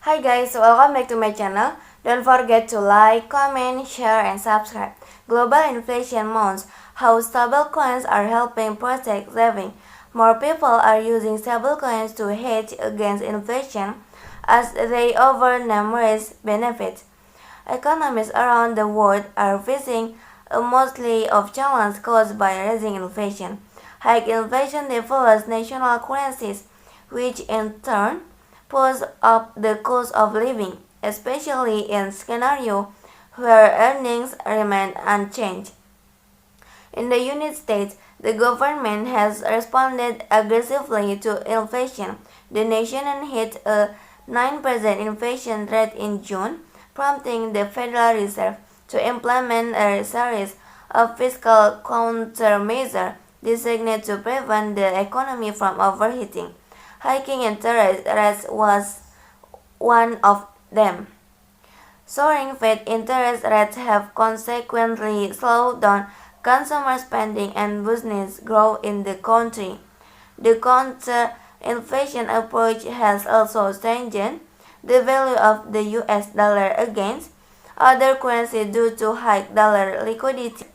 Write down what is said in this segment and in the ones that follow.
Hi guys, welcome back to my channel. Don't forget to like, comment, share, and subscribe. Global inflation mounts. How stablecoins are helping protect saving. More people are using stablecoins to hedge against inflation as they offer numerous benefits. Economies around the world are facing a mostly of challenge caused by rising inflation. High inflation devalues national currencies, which in turn pulls up the cost of living, especially in scenarios where earnings remain unchanged. In the United States, the government has responded aggressively to inflation. The nation hit a 9% inflation rate in June, prompting the Federal Reserve to implement a series of fiscal countermeasures designed to prevent the economy from overheating. Hiking interest rates was one of them. Soaring Fed interest rates have consequently slowed down consumer spending and business growth in the country. The counter-inflation approach has also strengthened the value of the US dollar against other currencies due to high dollar liquidity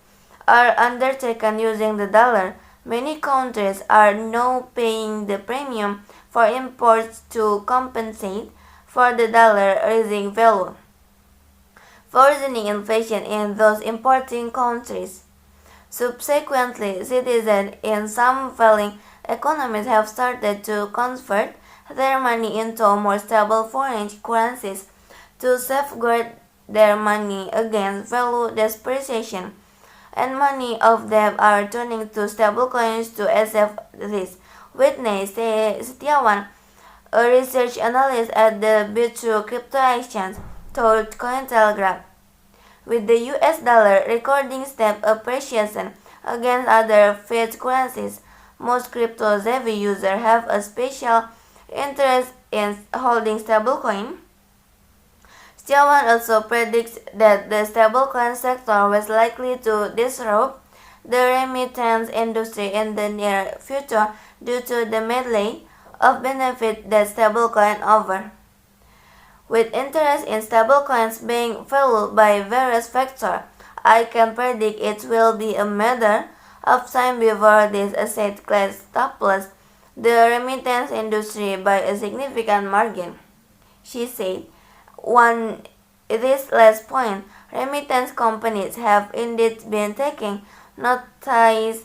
are undertaken using the dollar. Many countries are now paying the premium for imports to compensate for the dollar rising value, worsening inflation in those importing countries. Subsequently, citizens in some failing economies have started to convert their money into more stable foreign currencies to safeguard their money against value depreciation, and many of them are turning to stablecoins to assess this. Whitney Setiawan, a research analyst at the Virtual Crypto Exchange, told Cointelegraph, with the US dollar recording step appreciation against other fiat currencies, most crypto-savvy users have a special interest in holding stablecoin. Setiawan also predicts that the stablecoin sector was likely to disrupt the remittance industry in the near future due to the medley of benefits that stablecoins offer. With interest in stablecoins being fueled by various factors, I can predict it will be a matter of time before this asset class topples the remittance industry by a significant margin. She said, on this last point, remittance companies have indeed been notice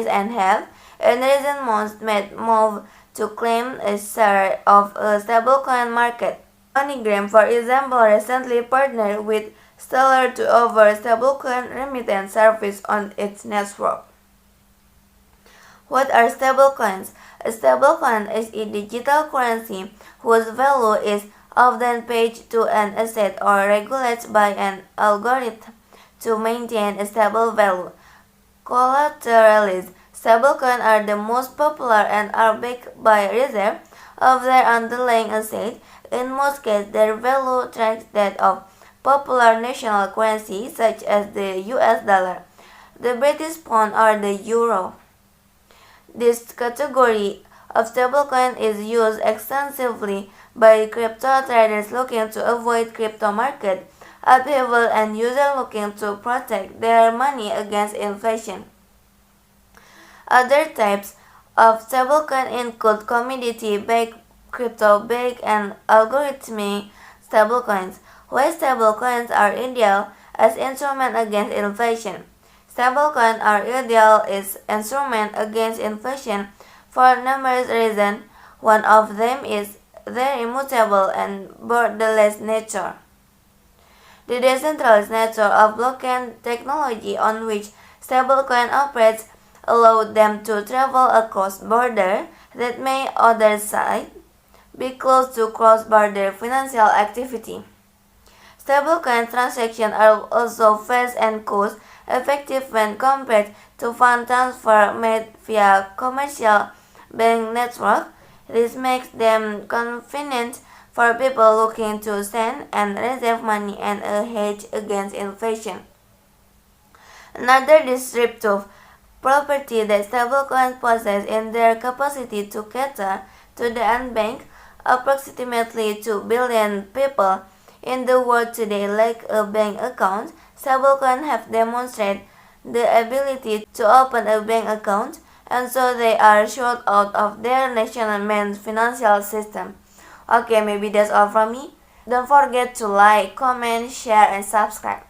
and have, in recent months, made moves to claim a share of a stablecoin market. MoneyGram, for example, recently partnered with Stellar to offer stablecoin remittance service on its network. What are stablecoins? A stablecoin is a digital currency whose value is often paid to an asset or regulated by an algorithm to maintain a stable value. Collateralized stablecoins are the most popular and are backed by reserve of their underlying asset. In most cases, their value tracks that of popular national currency such as the US dollar, the British pound, or the euro. This category of stablecoin is used extensively by crypto traders looking to avoid crypto market upheaval and users looking to protect their money against inflation. Other types of stablecoin include commodity-backed, crypto-backed, and algorithmic stablecoins. Why stablecoins are ideal as instrument against inflation? Stablecoins are ideal as instrument against inflation for numerous reasons. One of them is their immutable and borderless nature. The decentralized nature of blockchain technology on which stablecoin operates allow them to travel across borders that may otherwise be closed to cross-border financial activity. Stablecoin transactions are also fast and cost-effective when compared to fund transfer made via commercial bank networks. This makes them convenient for people looking to send and receive money and a hedge against inflation. Another disruptive property that stablecoins possess is their capacity to cater to the unbanked Approximately 2 billion people in the world today lack a bank account. Stablecoins have demonstrated the ability to open a bank account, and so they are shut out of their national main financial system. Okay, maybe that's all from me. Don't forget to like, comment, share, and subscribe.